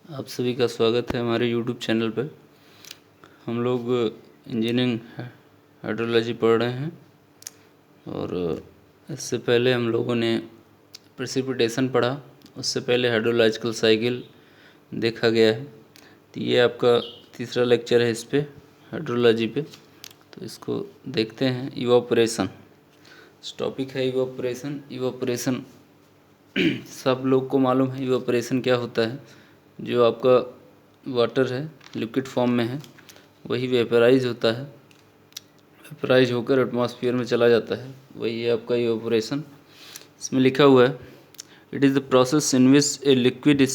आप सभी का स्वागत है हमारे YouTube चैनल पर। हम लोग इंजीनियरिंग हाइड्रोलॉजी पढ़ रहे हैं और इससे पहले हम लोगों ने प्रेसिपिटेशन पढ़ा। उससे पहले हाइड्रोलॉजिकल साइकिल देखा गया है। तो ये आपका तीसरा लेक्चर है इस पे, हाइड्रोलॉजी पे। तो इसको देखते हैं। इवापोरेशन टॉपिक है। इवापोरेशन सब लोग को मालूम है इवापोरेशन क्या होता है। जो आपका वाटर है लिक्विड फॉर्म में है, वही वेपराइज होता है, वेपराइज होकर एटमॉस्फेयर में चला जाता है, वही है आपका इवापोरेशन। इसमें लिखा हुआ है, it is the process in which a liquid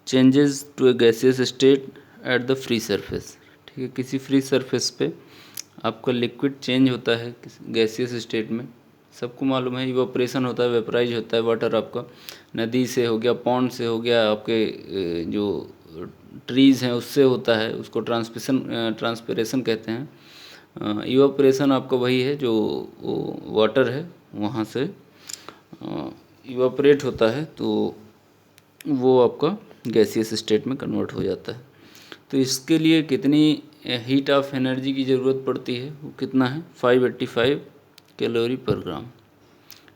changes to a gaseous state at the free surface. ठीक है, किसी फ्री सरफेस पे आपका लिक्विड चेंज होता है गैसियस स्टेट में। सबको मालूम है इवापोरेशन होता है, वेपराइज होता है वाटर। आपका नदी से हो गया, पॉन्ड से हो गया, आपके जो ट्रीज़ हैं उससे होता है, उसको ट्रांसपिरेशन कहते हैं। इवापोरेशन आपका वही है जो वाटर है वहाँ से इवापोरेट होता है, तो वो आपका गैसियस स्टेट में कन्वर्ट हो जाता है। तो इसके लिए कितनी हीट ऑफ एनर्जी की ज़रूरत पड़ती है, वो कितना है 585 कैलोरी पर ग्राम।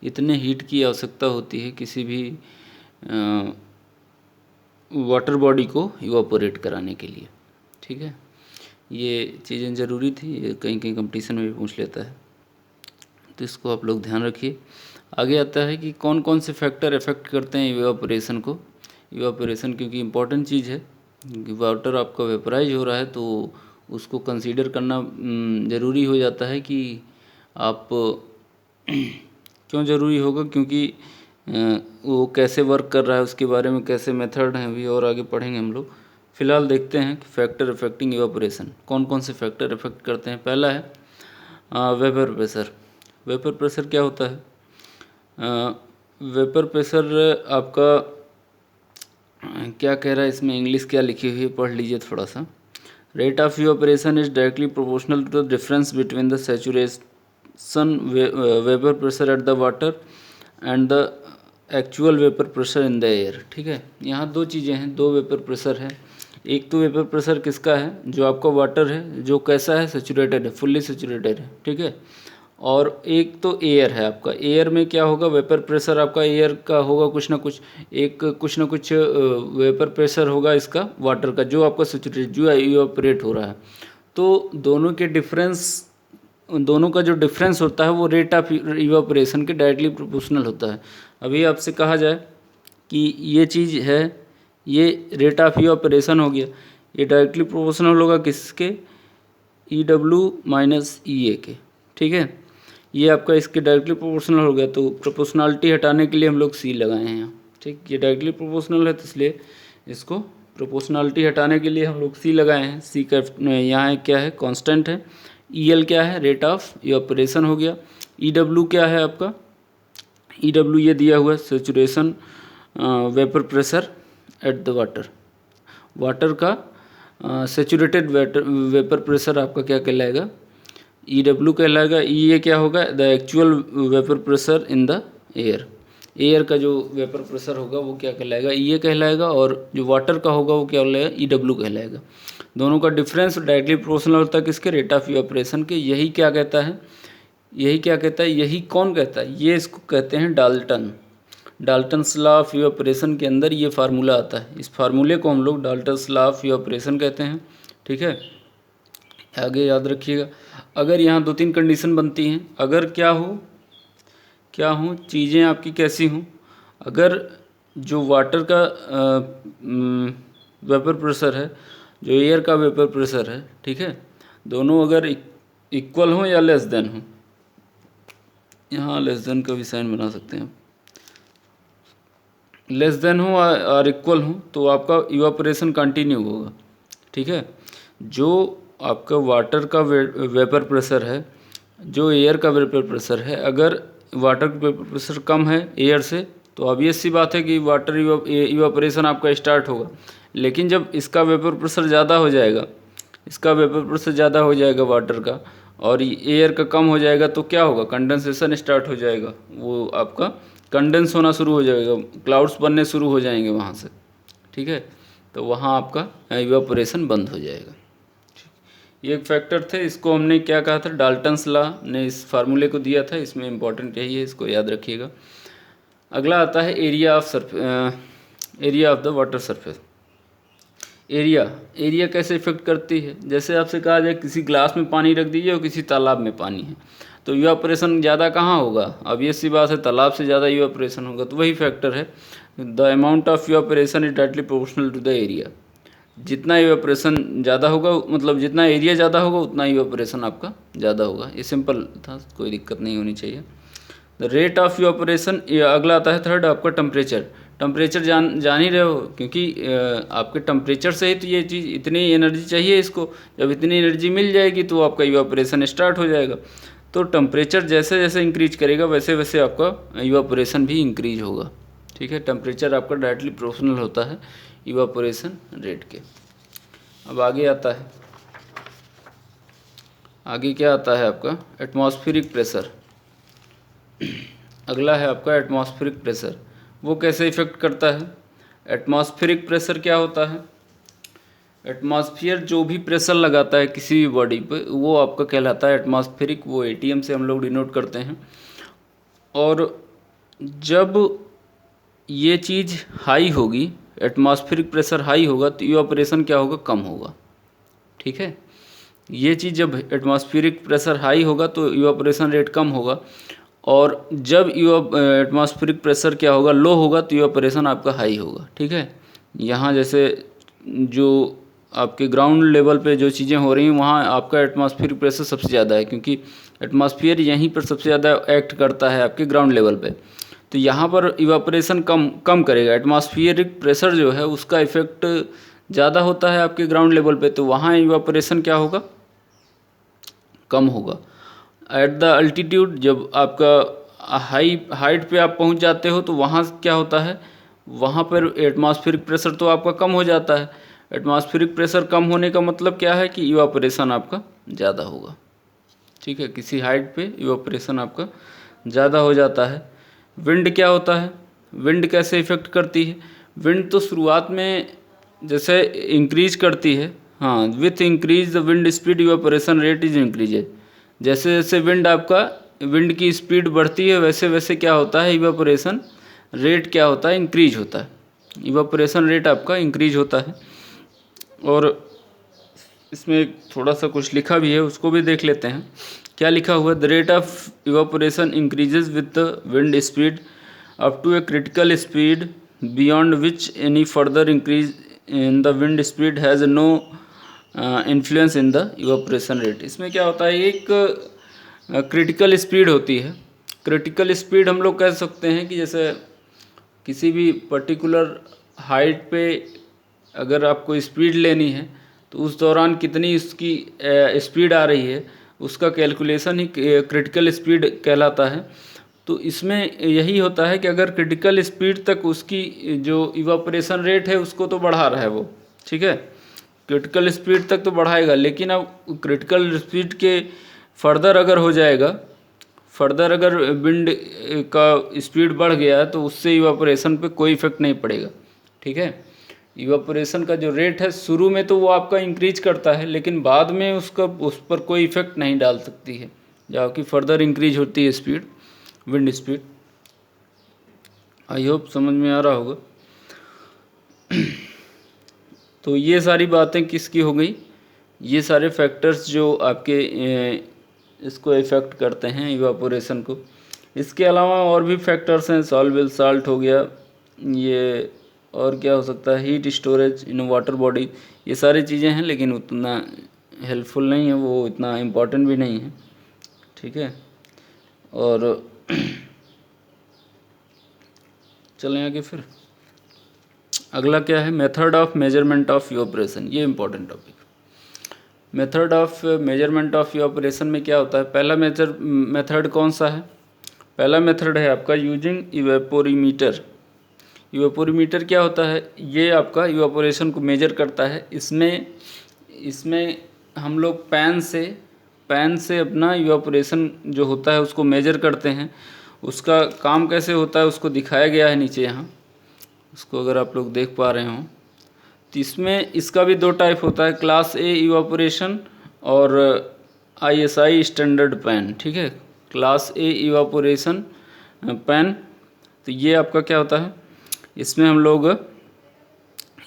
इतने हीट की आवश्यकता होती है किसी भी वाटर बॉडी को इवापोरेट कराने के लिए। ठीक है, ये चीज़ें ज़रूरी थी, ये कहीं कहीं कंपटीशन में भी पूछ लेता है, तो इसको आप लोग ध्यान रखिए। आगे आता है कि कौन कौन से फैक्टर इफ़ेक्ट करते हैं इवापोरेशन को। इवापोरेशन क्योंकि इम्पॉर्टेंट चीज़ है, वाटर आपका वेपराइज हो रहा है तो उसको कंसीडर करना ज़रूरी हो जाता है कि आप क्यों ज़रूरी होगा, क्योंकि वो कैसे वर्क कर रहा है उसके बारे में, कैसे मेथड हैं अभी और आगे पढ़ेंगे हम लोग। फ़िलहाल देखते हैं कि फैक्टर अफेक्टिंग इवापोरेशन कौन कौन से फैक्टर इफेक्ट करते हैं। पहला है वेपर प्रेशर। वेपर प्रेशर क्या होता है? वेपर प्रेशर आपका क्या कह रहा है, इसमें इंग्लिश क्या लिखी हुई है पढ़ लीजिए थोड़ा सा। Rate of evaporation is directly proportional to the difference between the saturation vapour pressure at the water and the actual vapour pressure in the air. ठीक है, यहाँ दो चीज़ें हैं, दो वेपर प्रेशर है। एक तो वेपर प्रेशर किसका है, जो आपका वाटर है जो कैसा है, सैचुरेटेड है, फुल्ली सैचुरेटेड है। ठीक है, और एक तो एयर है आपका। एयर में क्या होगा, वेपर प्रेशर आपका एयर का होगा कुछ ना कुछ, कुछ ना कुछ वेपर प्रेशर होगा इसका वाटर का, जो आपका सैचुरेटेड जो इवापोरेट हो रहा है। तो दोनों के डिफरेंस, दोनों का जो डिफरेंस होता है वो रेट ऑफ इवापोरेशन के डायरेक्टली प्रोपोर्शनल होता है। अभी आपसे कहा जाए कि ये चीज़ है, ये रेट ऑफ इवापोरेशन हो गया, ये डायरेक्टली प्रोपोर्शनल होगा किसके, EW माइनस EA के। ठीक है, ये आपका इसके डायरेक्टली प्रोपोर्शनल हो गया, तो प्रोपोर्शनलिटी हटाने के लिए हम लोग C लगाए हैं यहाँ। ठीक, ये डायरेक्टली प्रोपोर्शनल है तो इसलिए इसको प्रोपोर्शनलिटी हटाने के लिए हम लोग C लगाए हैं। C का यहाँ क्या है, कांस्टेंट है। EL क्या है, रेट ऑफ इवापोरेशन हो गया। EW क्या है आपका, EW ये दिया हुआ है, saturation vapour pressure at the water. Water का सेचुरेटेड वेपर प्रेशर आपका क्या कहलाएगा, EW कहलाएगा। EA क्या होगा, the actual vapour pressure in the air. Air का जो वेपर प्रेशर होगा वो क्या कहलाएगा, EA कहलाएगा, और जो वाटर का होगा वो क्या कहलाएगा, EW कहलाएगा। दोनों का डिफरेंस डायरेक्टली प्रोपोर्शनल होता है किसके, रेट ऑफ इवापोरेशन के। यही क्या कहता है, यही क्या कहता है, यही कौन कहता है, ये इसको कहते हैं डाल्टन्स लॉ ऑफ इवापोरेशन के अंदर ये फार्मूला आता है। इस फार्मूले को हम लोग डाल्टन्स लॉ ऑफ इवापोरेशन कहते हैं। ठीक है, आगे याद रखिएगा। अगर यहाँ दो तीन कंडीशन बनती हैं, अगर क्या हो चीज़ें आपकी कैसी हों, अगर जो वाटर का वेपर प्रेशर है, जो एयर का वेपर प्रेशर है, ठीक है, दोनों अगर इक्वल हों या लेस देन हो, यहाँ लेस देन का भी साइन बना सकते हैं, लेस देन हो और इक्वल हो तो आपका इवापोरेशन कंटिन्यू होगा। ठीक है, जो आपका वाटर का वेपर प्रेशर है, जो एयर का वेपर प्रेशर है, अगर वाटर का वेपर प्रेशर कम है एयर से तो ऑब्वियस सी बात है कि वाटर इवापोरेशन आपका स्टार्ट होगा। लेकिन जब इसका वेपर प्रेशर ज़्यादा हो जाएगा, इसका वेपर प्रेशर ज़्यादा हो जाएगा वाटर का, और एयर का कम हो जाएगा, तो क्या होगा, कंडेंसेशन स्टार्ट हो जाएगा, वो आपका कंडेंस होना शुरू हो जाएगा, क्लाउड्स बनने शुरू हो जाएंगे वहाँ से। ठीक है, तो वहाँ आपका इवापोरेशन बंद हो जाएगा। ये एक फैक्टर थे, इसको हमने क्या कहा था, डाल्टन्स लॉ ने इस फार्मूले को दिया था, इसमें इम्पॉर्टेंट यही है, इसको याद रखिएगा। अगला आता है area of the water surface. Area कैसे इफेक्ट करती है, जैसे आपसे कहा जाए किसी ग्लास में पानी रख दीजिए और किसी तालाब में पानी है, तो इवापोरेशन ज़्यादा कहाँ होगा, अब ये सी बात है, तालाब से ज़्यादा इवापोरेशन होगा। तो वही फैक्टर है, the amount of evaporation is directly proportional to the area. जितना इवापोरेशन ज़्यादा होगा, मतलब जितना एरिया ज़्यादा होगा उतना इवापोरेशन आपका ज़्यादा होगा। ये सिंपल था, कोई दिक्कत नहीं होनी चाहिए। द रेट ऑफ इवापोरेशन, अगला आता है थर्ड आपका टेम्परेचर जान ही रहे हो, क्योंकि आपके टेम्परेचर से ही तो ये चीज़, इतनी एनर्जी चाहिए इसको, जब इतनी एनर्जी मिल जाएगी तो आपका इवापोरेशन स्टार्ट हो जाएगा। तो टेम्परेचर जैसे जैसे इंक्रीज करेगा वैसे वैसे आपका इवापोरेशन भी इंक्रीज होगा। ठीक है, टेम्परेचर आपका डायरेक्टली प्रोपोर्शनल होता है इवापोरेशन रेट के। अब आगे आता है, आगे क्या आता है आपका, एटमॉस्फेरिक प्रेशर। अगला है आपका एटमॉस्फेरिक प्रेशर, वो कैसे इफेक्ट करता है। एटमॉस्फेरिक प्रेशर क्या होता है, एटमॉस्फेयर जो भी प्रेशर लगाता है किसी भी बॉडी पे वो आपका कहलाता है एटमॉस्फेरिक, वो एटीएम से हम लोग डिनोट करते हैं। और जब ये चीज़ हाई होगी, एटमॉस्फेरिक प्रेशर हाई होगा तो इवापोरेशन क्या होगा, कम होगा। ठीक है, ये चीज़ जब एटमॉस्फेरिक प्रेशर हाई होगा तो इवापोरेशन रेट कम होगा, और जब एटमॉस्फेरिक प्रेशर क्या होगा, लो होगा तो इवापोरेशन आपका हाई होगा। ठीक है, यहाँ जैसे जो आपके ग्राउंड लेवल पे जो चीज़ें हो रही हैं वहाँ आपका एटमॉस्फेरिक प्रेशर सबसे ज़्यादा है, क्योंकि एटमॉस्फेयर यहीं पर सबसे ज़्यादा एक्ट करता है आपके ग्राउंड लेवल पे। तो यहाँ पर इवापोरेशन कम करेगा, एटमॉस्फेरिक प्रेशर जो है उसका इफेक्ट ज़्यादा होता है आपके ग्राउंड लेवल पे, तो वहाँ इवापोरेशन क्या होगा, कम होगा। एट द अल्टीट्यूड, जब आपका हाइट पे आप पहुँच जाते हो तो वहाँ क्या होता है, वहाँ पर एटमॉस्फेरिक प्रेशर तो आपका कम हो जाता है। एटमॉस्फेरिक प्रेशर कम होने का मतलब क्या है कि इवापोरेशन आपका ज़्यादा होगा। ठीक है, किसी हाइट पे इवापोरेशन आपका ज़्यादा हो जाता है। विंड क्या होता है, विंड कैसे इफेक्ट करती है, विंड तो शुरुआत में जैसे इंक्रीज करती है, हाँ, with increase the wind speed evaporation rate is increase. जैसे जैसे विंड की स्पीड बढ़ती है वैसे वैसे क्या होता है, इवापोरेशन रेट क्या होता है, इंक्रीज होता है, इवापोरेशन रेट आपका इंक्रीज होता है। और इसमें थोड़ा सा कुछ लिखा भी है, उसको भी देख लेते हैं। क्या लिखा हुआ है, the rate of evaporation increases with the wind speed up to a critical speed beyond which any further increase in the wind speed has no influence in the evaporation rate. इसमें क्या होता है, एक क्रिटिकल स्पीड होती है। Critical speed हम लोग कह सकते हैं कि जैसे किसी भी पर्टिकुलर हाइट पे अगर आपको स्पीड लेनी है तो उस दौरान कितनी उसकी स्पीड आ रही है उसका कैलकुलेशन ही क्रिटिकल स्पीड कहलाता है। तो इसमें यही होता है कि अगर क्रिटिकल स्पीड तक उसकी जो इवापोरेशन रेट है उसको तो बढ़ा रहा है वो, ठीक है, क्रिटिकल स्पीड तक तो बढ़ाएगा, लेकिन अब क्रिटिकल स्पीड के फर्दर अगर हो जाएगा, फर्दर अगर विंड का स्पीड बढ़ गया तो उससे इवापोरेशन पे कोई इफेक्ट नहीं पड़ेगा। ठीक है, इवापोरेशन का जो रेट है शुरू में तो वो आपका इंक्रीज करता है, लेकिन बाद में उस पर कोई इफेक्ट नहीं डाल सकती है, जबकि फर्दर इंक्रीज होती है speed, wind speed. I hope समझ में आ रहा होगा। तो ये सारी बातें किसकी हो गई, ये सारे फैक्टर्स जो आपके इसको इफ़ेक्ट करते हैं इवापोरेशन को। इसके अलावा और भी फैक्टर्स हैं, सॉल्युबल साल्ट हो गया, ये और क्या हो सकता है, heat storage in water body, ये सारी चीज़ें हैं, लेकिन उतना हेल्पफुल नहीं है, वो इतना इम्पोर्टेंट भी नहीं है। ठीक है, और चलें आगे फिर। अगला क्या है, method of measurement of evaporation, ये important topic. Method of measurement of evaporation में क्या होता है, पहला मेथड कौन सा है, पहला मेथड है आपका यूजिंग इवेपोरीमीटर। इवेपोरीमीटर क्या होता है, ये आपका इवापोरेशन को मेजर करता है। इसमें हम लोग पैन से अपना इवापोरेशन जो होता है उसको मेजर करते हैं। उसका काम कैसे होता है उसको दिखाया गया है नीचे यहाँ, उसको अगर आप लोग देख पा रहे हों तो इसमें इसका भी दो टाइप होता है, क्लास ए इवापोरेशन और ISI स्टैंडर्ड पैन। ठीक है, क्लास ए इवापोरेशन पैन, तो ये आपका क्या होता है, इसमें हम लोग,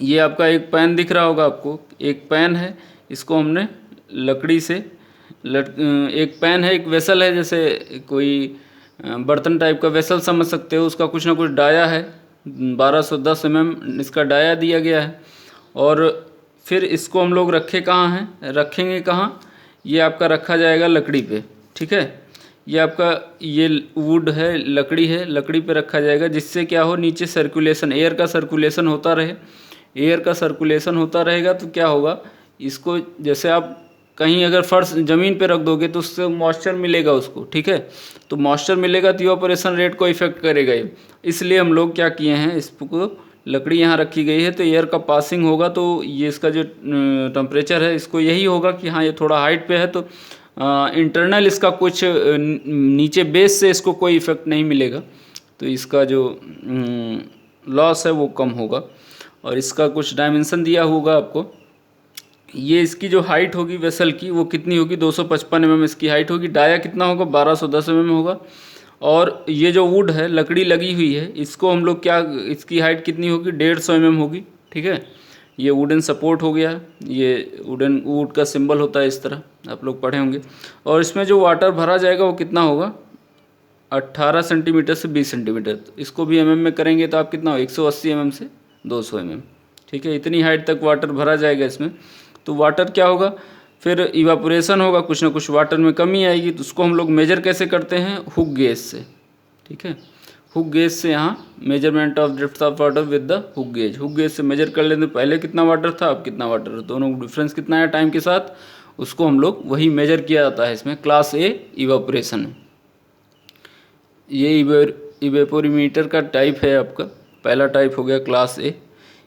ये आपका एक पैन दिख रहा होगा आपको, एक पैन है, इसको हमने लकड़ी से एक पैन है, एक वेसल है, जैसे कोई बर्तन टाइप का वेसल समझ सकते हो, उसका कुछ ना कुछ डाया है, 1210 mm इसका डाया दिया गया है। और फिर इसको हम लोग रखेंगे कहाँ, ये आपका रखा जाएगा लकड़ी पे। ठीक है, ये आपका ये वुड है, लकड़ी है, लकड़ी पे रखा जाएगा, जिससे क्या हो, नीचे सर्कुलेशन, एयर का सर्कुलेशन होता रहे। एयर का सर्कुलेशन होता रहेगा तो क्या होगा, इसको जैसे आप कहीं अगर फर्श ज़मीन पे रख दोगे तो उससे मॉइस्चर मिलेगा उसको। ठीक है, तो मॉइस्चर मिलेगा तो इवापोरेशन रेट को इफेक्ट करेगा ये, इसलिए हम लोग क्या किए हैं, इसको लकड़ी यहाँ रखी गई है, तो एयर का पासिंग होगा तो ये इसका जो टेम्परेचर है इसको यही होगा कि हाँ ये थोड़ा हाइट पे है, तो इंटरनल इसका कुछ नीचे बेस से इसको कोई इफेक्ट नहीं मिलेगा, तो इसका जो लॉस है वो कम होगा। और इसका कुछ डायमेंशन दिया होगा आपको, ये इसकी जो हाइट होगी वेसल की वो कितनी होगी, 255 mm इसकी हाइट होगी, डाया कितना होगा, 1210 mm होगा। और ये जो वुड है, लकड़ी लगी हुई है, इसको हम लोग क्या, इसकी हाइट कितनी होगी, 150 mm होगी। ठीक है, ये वुडन सपोर्ट हो गया, ये वुडन वुड का सिंबल होता है इस तरह, आप लोग पढ़े होंगे। और इसमें जो वाटर भरा जाएगा वो कितना होगा, 18 सेंटीमीटर से 20 सेंटीमीटर। इसको भी mm में करेंगे तो आप कितना हो, 180 mm से 200 mm। ठीक है, इतनी हाइट तक वाटर भरा जाएगा इसमें। तो वाटर क्या होगा, फिर इवापोरेशन होगा, कुछ ना कुछ वाटर में कमी आएगी, तो उसको हम लोग मेजर कैसे करते हैं, हुक गेज से। ठीक है, हुक गेज से, यहाँ measurement of drift of water with the hook gauge से मेजर कर लेते हैं, पहले कितना वाटर था अब कितना वाटर है, दोनों डिफरेंस कितना है टाइम के साथ, उसको हम लोग वही मेजर किया जाता है इसमें। क्लास ए इवापोरेशन, ये इवेपोरीमीटर का टाइप है आपका, पहला टाइप हो गया क्लास ए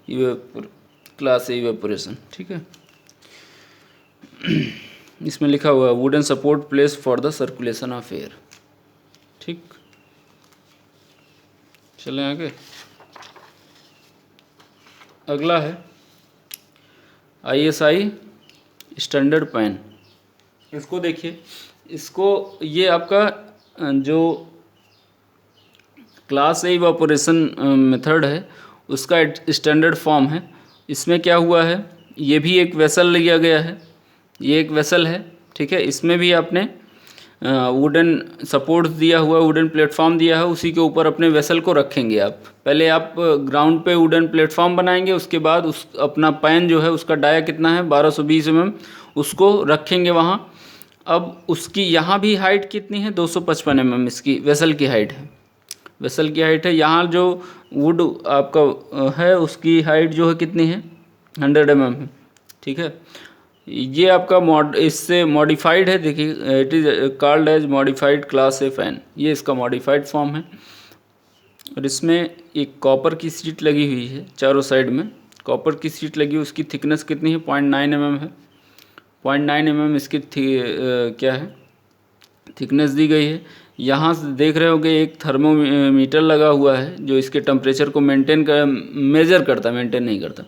इवेपोरेशन। ठीक है, इसमें लिखा हुआ है wooden support place for the circulation of air. ठीक, चलें आगे। अगला है ISI स्टैंडर्ड पैन। इसको देखिए, इसको ये आपका जो क्लास ए इवापोरेशन मेथड है उसका स्टैंडर्ड फॉर्म है। इसमें क्या हुआ है, ये भी एक वेसल लिया गया है, ये एक वेसल है। ठीक है, इसमें भी आपने वुडन सपोर्ट दिया हुआ, वुडन प्लेटफॉर्म दिया है, उसी के ऊपर अपने वेसल को रखेंगे आप। पहले आप ग्राउंड पे वुडन प्लेटफॉर्म बनाएंगे, उसके बाद उस अपना पैन जो है उसका डाया कितना है, 1220 mm, उसको रखेंगे वहाँ। अब उसकी यहाँ भी हाइट कितनी है, 255 mm इसकी वेसल की हाइट है, वेसल की हाइट है। यहाँ जो वुड आपका है उसकी हाइट जो है कितनी है, 100 mm है। ठीक है, ये आपका इससे मॉडिफाइड है, देखिए it is called as modified class A fan, ये इसका मॉडिफाइड फॉर्म है। और इसमें एक कॉपर की शीट लगी हुई है, चारों साइड में कॉपर की शीट लगी हुई, उसकी थिकनेस कितनी है, 0.9 mm है, 0.9 mm इसकी क्या है, थिकनेस दी गई है। यहाँ से देख रहे होगे एक थर्मोमीटर लगा हुआ है जो इसके टेम्परेचर को मेजर करता है, मेंटेन नहीं करता,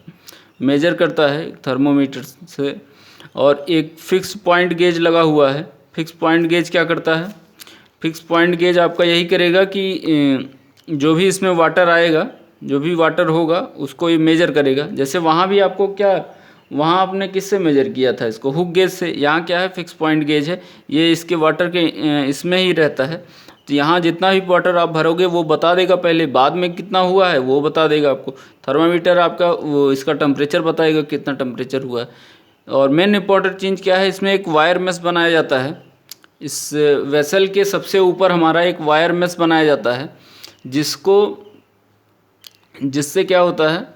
मेजर करता है थर्मोमीटर से। और एक फिक्स पॉइंट गेज लगा हुआ है। फिक्स पॉइंट गेज क्या करता है, फिक्स पॉइंट गेज आपका यही करेगा कि जो भी इसमें वाटर आएगा, जो भी वाटर होगा उसको ये मेजर करेगा। जैसे वहाँ भी आपको क्या, वहाँ आपने किससे मेजर किया था इसको, हुक गेज से। यहाँ क्या है, फिक्स पॉइंट गेज है, ये इसके वाटर के इसमें ही रहता है। तो यहाँ जितना भी वाटर आप भरोगे वो बता देगा पहले, बाद में कितना हुआ है वो बता देगा आपको। थर्मामीटर आपका वो इसका टेम्परेचर बताएगा कितना टेम्परेचर हुआ है। और मेन इंपॉर्टेंट चीज़ क्या है, इसमें एक वायर मेश बनाया जाता है। इस वेसल के सबसे ऊपर हमारा एक वायर मेश बनाया जाता है, जिससे क्या होता है,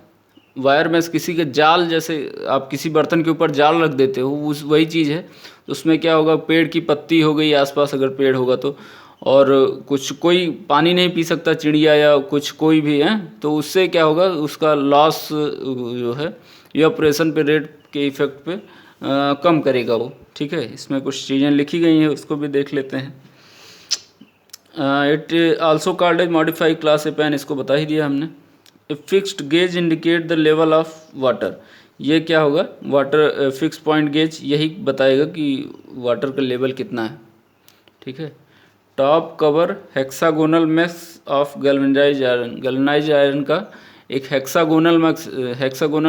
वायर मेश किसी के जाल, जैसे आप किसी बर्तन के ऊपर जाल रख देते हो, उस वही चीज़ है। तो उसमें क्या होगा, पेड़ की पत्ती हो गई आसपास अगर पेड़ होगा तो, और कुछ कोई पानी नहीं पी सकता, चिड़िया या कुछ कोई भी है, तो उससे क्या होगा, उसका लॉस जो है इवेपोरेशन पे रेट के इफेक्ट पे कम करेगा वो। ठीक है, इसमें कुछ चीज़ें लिखी गई हैं, उसको भी देख लेते हैं। It also called as modified class A pan, इसको बता ही दिया हमने। A fixed gauge indicate the level of water. ये क्या होगा, वाटर फिक्स पॉइंट गेज यही बताएगा कि वाटर का लेवल कितना है। ठीक है। Top cover hexagonal mesh of galvanised iron. Galvanised iron का एक हेक्सागोनल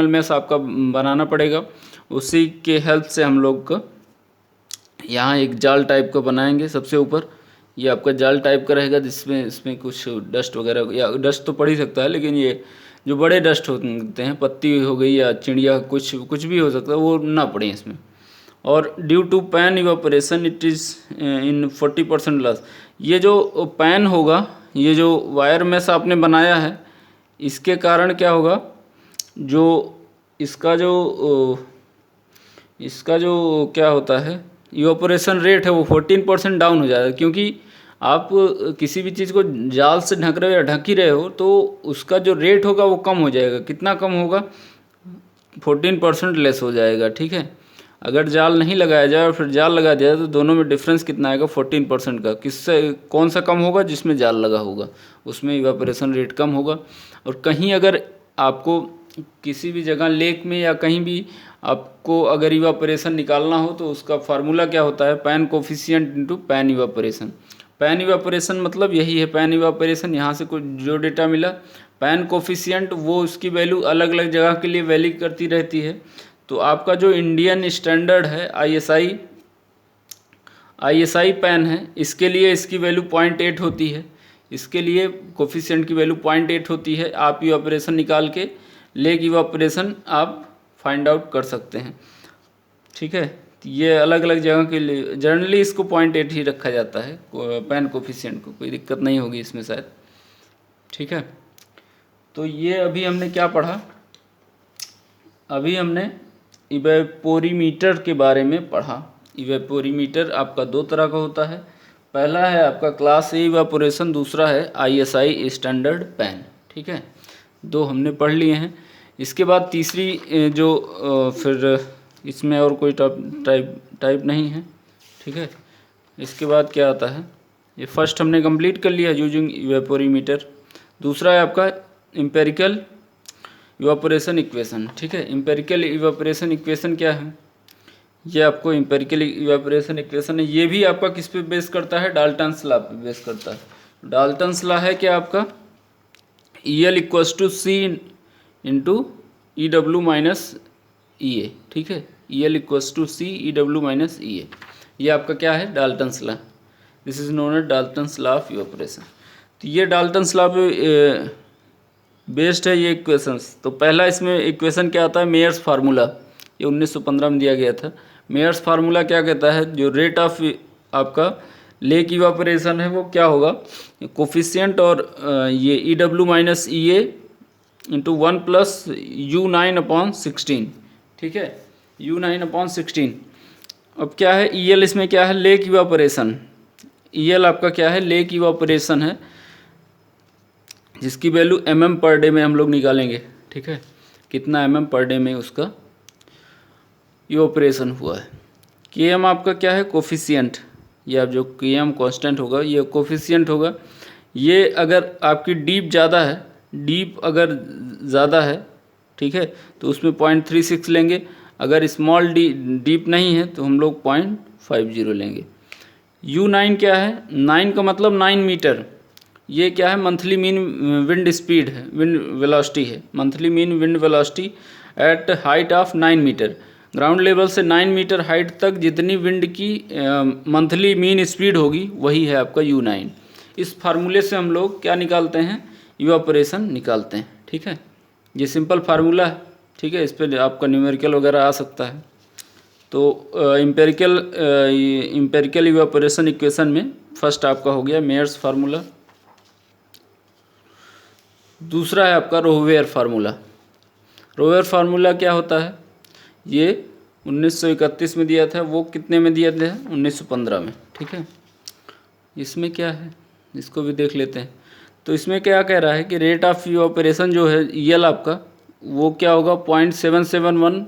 मैश आपका बनाना पड़ेगा। उसी के हेल्प से हम लोग को यहाँ एक जाल टाइप का बनाएंगे सबसे ऊपर। ये आपका जाल टाइप का रहेगा जिसमें इसमें कुछ डस्ट वगैरह, या डस्ट तो पड़ ही सकता है, लेकिन ये जो बड़े डस्ट होते हैं, पत्ती हो गई या चिड़िया, कुछ भी हो सकता है, वो ना पड़े इसमें। और due to pan evaporation it is in 40% loss. ये जो पैन होगा, ये जो वायर मेश आपने बनाया है, इसके कारण क्या होगा, जो इसका जो क्या होता है इवापोरेशन रेट है वो 14% डाउन हो जाएगा। क्योंकि आप किसी भी चीज़ को जाल से ढक रहे हो या ढक ही रहे हो तो उसका जो रेट होगा वो कम हो जाएगा। कितना कम होगा, 14% लेस हो जाएगा। ठीक है। अगर जाल नहीं लगाया जाए और फिर जाल लगा दिया तो दोनों में डिफरेंस कितना आएगा, 14% का। किससे कौन सा कम होगा, जिसमें जाल लगा होगा उसमें इवापोरेशन रेट कम होगा। और कहीं अगर आपको किसी भी जगह लेक में या कहीं भी आपको अगर इवापोरेशन निकालना हो तो उसका फार्मूला क्या होता है, pan coefficient into pan evaporation. Pan evaporation मतलब यही है, पैन इवापोरेशन। यहाँ से कुछ जो डेटा मिला, पैन कोफिशिएंट वो उसकी वैल्यू अलग अलग जगह के लिए वैली करती रहती है। तो आपका जो इंडियन स्टैंडर्ड है आईएसआई पैन है, इसके लिए इसकी वैल्यू 0.8 होती है। इसके लिए कोफिशिएंट की वैल्यू 0.8 होती है। आप इवापोरेशन निकाल के लेक इवापोरेशन आप फाइंड आउट कर सकते हैं। ठीक है। ये अलग अलग जगह के लिए जनरली इसको 0.8 ही रखा जाता है पैन कोफिशिएंट को, कोई दिक्कत नहीं होगी इसमें शायद। ठीक है। तो ये अभी हमने क्या पढ़ा, अभी हमने इवेपोरीमीटर के बारे में पढ़ा। इवेपोरीमीटर आपका दो तरह का होता है। पहला है आपका क्लास ए इवेपोरेशन, दूसरा है आईएसआई स्टैंडर्ड पैन। ठीक है, दो हमने पढ़ लिए हैं। इसके बाद तीसरी जो फिर इसमें और कोई टाइप नहीं है। ठीक है। इसके बाद क्या आता है, ये फर्स्ट हमने कंप्लीट कर लिया यूजिंग इवेपोरीमीटर। दूसरा है आपका एम्पेरिकल इवापोरेशन इक्वेशन। ठीक है। एम्पेरिकल इवापोरेशन इक्वेशन क्या है, ये आपको एम्पेरिकल इवापोरेशन इक्वेशन है। ये भी आपका किस पे बेस करता है, डाल्टन्स लॉ पे बेस करता है। डाल्टन्स लॉ है क्या आपका, EL equals to C into EW minus EA। ठीक है। EL equals to C EW minus EA, ये आपका क्या है, Dalton's law. This is known as Dalton's law of evaporation. तो ये डाल्टन्स लॉ पे बेस्ड है ये इक्वेशंस। तो पहला इसमें इक्वेशन क्या आता है, मेयर्स फार्मूला। ये 1915 में दिया गया था। मेयर्स फार्मूला क्या कहता है, जो रेट ऑफ आपका लेक इवापोरेशन है वो क्या होगा, कोफिशिएंट और ये EW minus EA into 1 plus U9/16। ठीक है, U9/16। अब क्या है, EL इसमें क्या है, लेक इवापोरेशन। EL आपका क्या है, लेक इवापोरेशन है, जिसकी वैल्यू mm पर डे में हम लोग निकालेंगे। ठीक है, कितना mm पर डे में उसका इवापोरेशन हुआ है। Km आपका क्या है, कोफिशिएंट। ये आप जो Km कांस्टेंट होगा ये कोफिशिएंट होगा। ये अगर आपकी डीप ज़्यादा है, डीप अगर ज़्यादा है, ठीक है, तो उसमें 0.36 लेंगे। अगर स्मॉल डीप नहीं है तो हम लोग 0.50 लेंगे। U9 क्या है, 9 का मतलब 9 मीटर। ये क्या है, मंथली मीन विंड स्पीड है, विंड वेलोसिटी है। Monthly mean wind velocity at height of 9 metre. Ground level से 9 मीटर हाइट तक जितनी विंड की मंथली मीन स्पीड होगी वही है आपका U9। इस फार्मूले से हम लोग क्या निकालते हैं, इवापोरेशन निकालते हैं। ठीक है, ये सिंपल फार्मूला है। ठीक है, इस पर आपका न्यूमेरिकल वगैरह आ सकता है। तो इम्पेरिकल इवापोरेशन इक्वेशन में फर्स्ट आपका हो गया मेयर्स फार्मूला। दूसरा है आपका रोहवेयर फार्मूला। रोहवेयर फार्मूला क्या होता है, ये 1931 में दिया था, वो कितने में दिया था, 1915 में। ठीक है, इसमें क्या है इसको भी देख लेते हैं। तो इसमें क्या कह रहा है कि रेट ऑफ इवापोरेशन जो है EL आपका वो क्या होगा, 0.771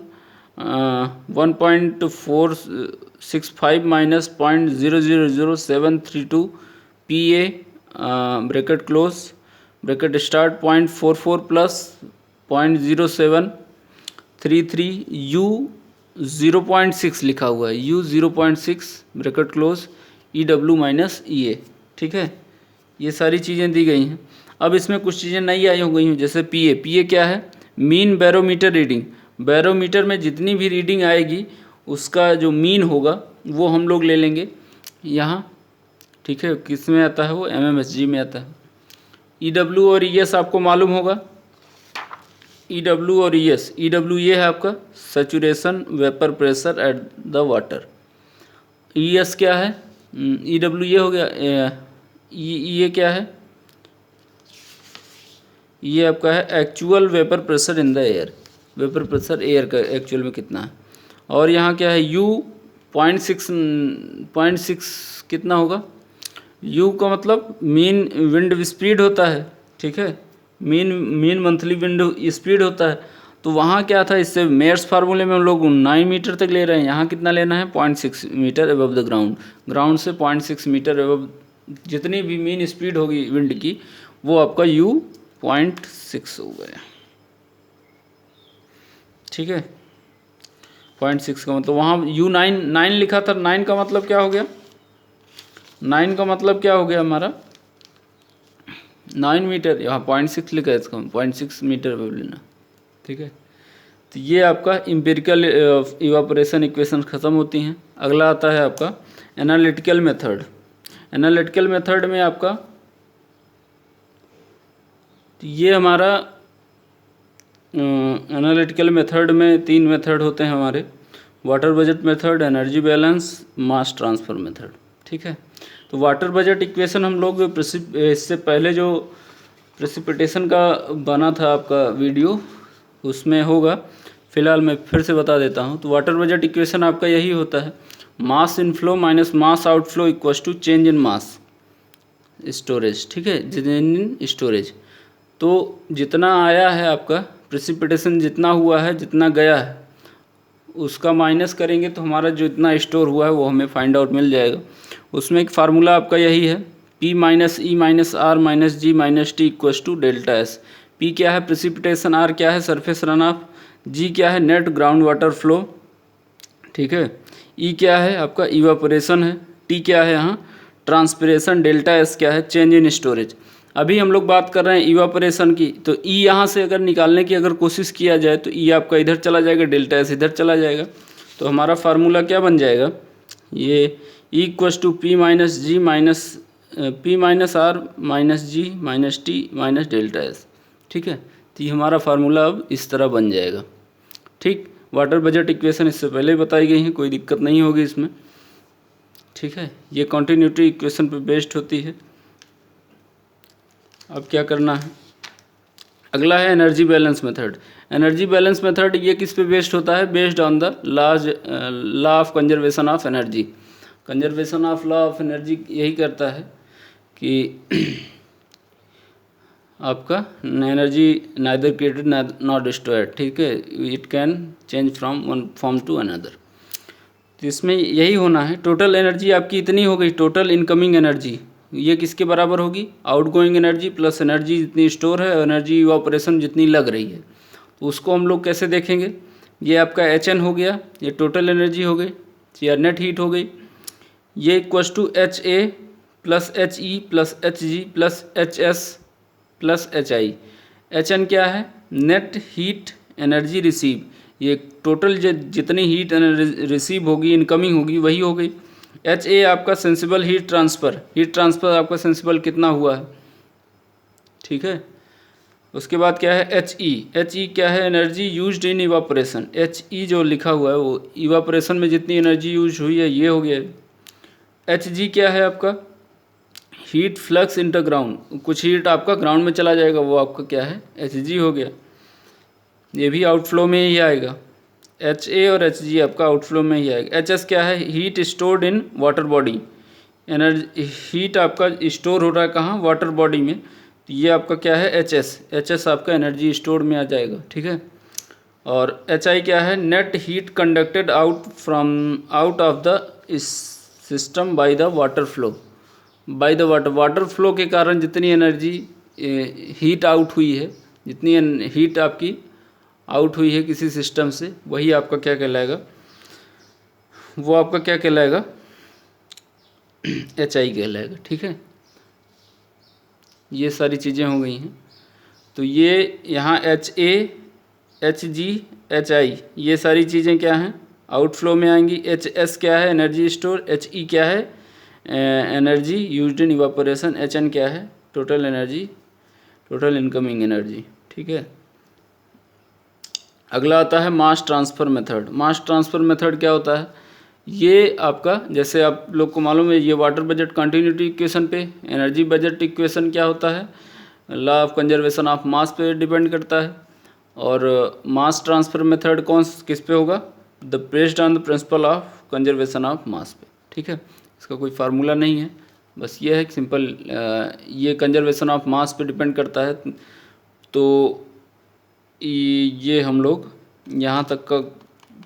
1.465 minus 0.000732 PA bracket close bracket start 0.44 plus 0.0733 U 0.6 लिखा हुआ है, U 0.6 bracket close EW minus EA। ठीक है, ये सारी चीज़ें दी गई हैं। अब इसमें कुछ चीज़ें नई आई हो गई हैं, जैसे PA क्या है, मीन बैरोमीटर रीडिंग। बैरोमीटर में जितनी भी रीडिंग आएगी उसका जो मीन होगा वो हम लोग ले लेंगे यहाँ। ठीक है, किस में आता है वो, MMSG में आता है। EW और ES आपको मालूम होगा, EW और ES। EW ये है आपका saturation vapour pressure at the water. ES क्या है, EW ये हो गया। ये क्या है, ये आपका है actual vapour pressure in the air. Vapour pressure air का एक्चुअल में कितना है। और यहाँ क्या है, U 0.6 कितना होगा, U का मतलब मीन विंड स्पीड होता है। ठीक है, मीन मंथली विंड स्पीड होता है। तो वहाँ क्या था, इससे मेयर्स फार्मूले में हम लोग 9 मीटर तक ले रहे हैं, यहाँ कितना लेना है 0.6 metre above the ground. Ground से 0.6 मीटर अबव जितनी भी मीन स्पीड होगी विंड की वो आपका U 0.6 हो गया। ठीक है, 0.6 का मतलब वहाँ U 9 लिखा था। 9 का मतलब क्या हो गया, 9 का मतलब क्या हो गया हमारा 9 मीटर, यहाँ 0.6 लिखा है, इसका 0.6 मीटर पे लेना। ठीक है, तो ये आपका इम्पिरिकल इवापोरेशन इक्वेशन ख़त्म होती हैं। अगला आता है आपका एनालिटिकल मेथड। एनालिटिकल मेथड में आपका तो ये हमारा एनालिटिकल मेथड में 3 मेथड होते हैं हमारे, water budget method, energy balance, मास ट्रांसफ़र मेथड। ठीक है, तो वाटर बजट इक्वेशन हम लोग इससे पहले जो प्रेसिपिटेशन का बना था आपका वीडियो उसमें होगा, फिलहाल मैं फिर से बता देता हूँ। तो वाटर बजट इक्वेशन आपका यही होता है, mass inflow minus mass outflow equals to change in mass storage. ठीक है, चेंज इन स्टोरेज। तो जितना आया है आपका प्रेसिपिटेशन, जितना हुआ है, जितना गया है, उसका माइनस करेंगे तो हमारा जो इतना स्टोर हुआ है वो हमें फाइंड आउट मिल जाएगा। उसमें एक फार्मूला आपका यही है, P minus E minus R minus G minus T equals to delta S। P क्या है प्रेसिपिटेशन, R क्या है सरफेस रन ऑफ, G क्या है नेट ग्राउंड वाटर फ्लो। ठीक है, E क्या है आपका इवापोरेशन है, T क्या है यहाँ ट्रांसपिरेशन, डेल्टा S क्या है चेंज इन स्टोरेज। अभी हम लोग बात कर रहे हैं इवापोरेशन की, तो E यहाँ से अगर निकालने की अगर कोशिश किया जाए तो E आपका इधर चला जाएगा, डेल्टा S इधर चला जाएगा। तो हमारा फार्मूला क्या बन जाएगा, ये E equals to P minus G minus P minus R minus G minus T minus delta S। ठीक है, तो ये हमारा फार्मूला अब इस तरह बन जाएगा। ठीक, वाटर बजट इक्वेशन इससे पहले बताई गई हैं, कोई दिक्कत नहीं होगी इसमें। ठीक है, ये कॉन्टिन्यूटी इक्वेशन पे बेस्ड होती है। अब क्या करना है, अगला है energy balance method. Energy balance method ये किस पे बेस्ड होता है, based on the law of conservation of energy. Conservation of law of energy यही करता है कि आपका energy neither created not destroyed. ठीक है, it can change from one form to another. तो इसमें यही होना है, टोटल एनर्जी आपकी इतनी हो गई, टोटल इनकमिंग एनर्जी ये किसके बराबर होगी, आउटगोइंग एनर्जी प्लस एनर्जी जितनी स्टोर है, एनर्जी इवापोरेशन जितनी लग रही है। तो उसको हम लोग कैसे देखेंगे, ये आपका HN हो गया, ये टोटल एनर्जी हो गई या नेट हीट हो गई, ये equals to HA plus HE plus HG plus HS plus HI। HN क्या है, नेट हीट एनर्जी रिसीव, ये टोटल जितनी हीट रिसीव होगी इनकमिंग होगी वही हो गई। HA आपका सेंसिबल हीट ट्रांसफ़र आपका सेंसिबल कितना हुआ है। ठीक है, उसके बाद क्या है HE क्या है, energy used in evaporation. HE जो लिखा हुआ है वो इवापोरेशन में जितनी एनर्जी यूज हुई है ये हो गया। HG क्या है आपका, हीट फ्लक्स इंटर ग्राउंड, कुछ हीट आपका ग्राउंड में चला जाएगा, वो आपका क्या है HG हो गया, ये भी आउटफ्लो में ही आएगा। HA और HG आपका आउटफ्लो में ही आएगा। HS क्या है, heat stored in water body, energy heat आपका स्टोर हो रहा है कहाँ, वाटर बॉडी में, तो ये आपका क्या है HS आपका एनर्जी स्टोर में आ जाएगा। ठीक है, और HI क्या है, net heat conducted out of the system by the water flow. By the water flow के कारण जितनी एनर्जी हीट आउट हुई है, जितनी हीट आपकी आउट हुई है किसी सिस्टम से, वही आपका क्या कहलाएगा, वो आपका क्या कहलाएगा, HI कहलाएगा। ठीक है, ये सारी चीज़ें हो गई हैं। तो ये यहाँ HA, HG, HI ये सारी चीज़ें क्या हैं, आउटफ्लो में आएंगी। HS क्या है, एनर्जी स्टोर। HE क्या है, energy used in evaporation. HN क्या है, total energy, total incoming energy. ठीक है, अगला आता है मास ट्रांसफ़र मेथड। मास ट्रांसफ़र मेथड क्या होता है, ये आपका, जैसे आप लोग को मालूम है, ये वाटर बजट कंटिन्यूटी इक्वेशन पे, एनर्जी बजट इक्वेशन क्या होता है, law of conservation of mass पे डिपेंड करता है। और मास ट्रांसफ़र मेथड किस पे होगा, the based on the principle of conservation of mass पे। ठीक है, इसका कोई फार्मूला नहीं है, बस ये है सिंपल, ये कंजर्वेशन ऑफ मास पे डिपेंड करता है। तो ये हम लोग यहाँ तक का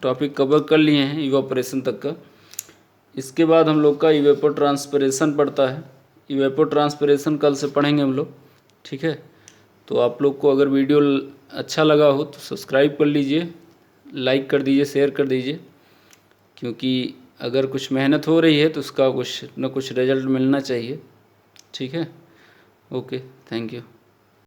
टॉपिक कवर कर लिए हैं, इवापोरेशन तक का। इसके बाद हम लोग का इवेपो ट्रांसपिरेशन पड़ता है। इवेपो ट्रांसपिरेशन कल से पढ़ेंगे हम लोग। ठीक है, तो आप लोग को अगर वीडियो अच्छा लगा हो तो सब्सक्राइब कर लीजिए, लाइक कर दीजिए, शेयर कर दीजिए, क्योंकि अगर कुछ मेहनत हो रही है तो उसका कुछ न कुछ रिजल्ट मिलना चाहिए। ठीक है, ओके, थैंक यू।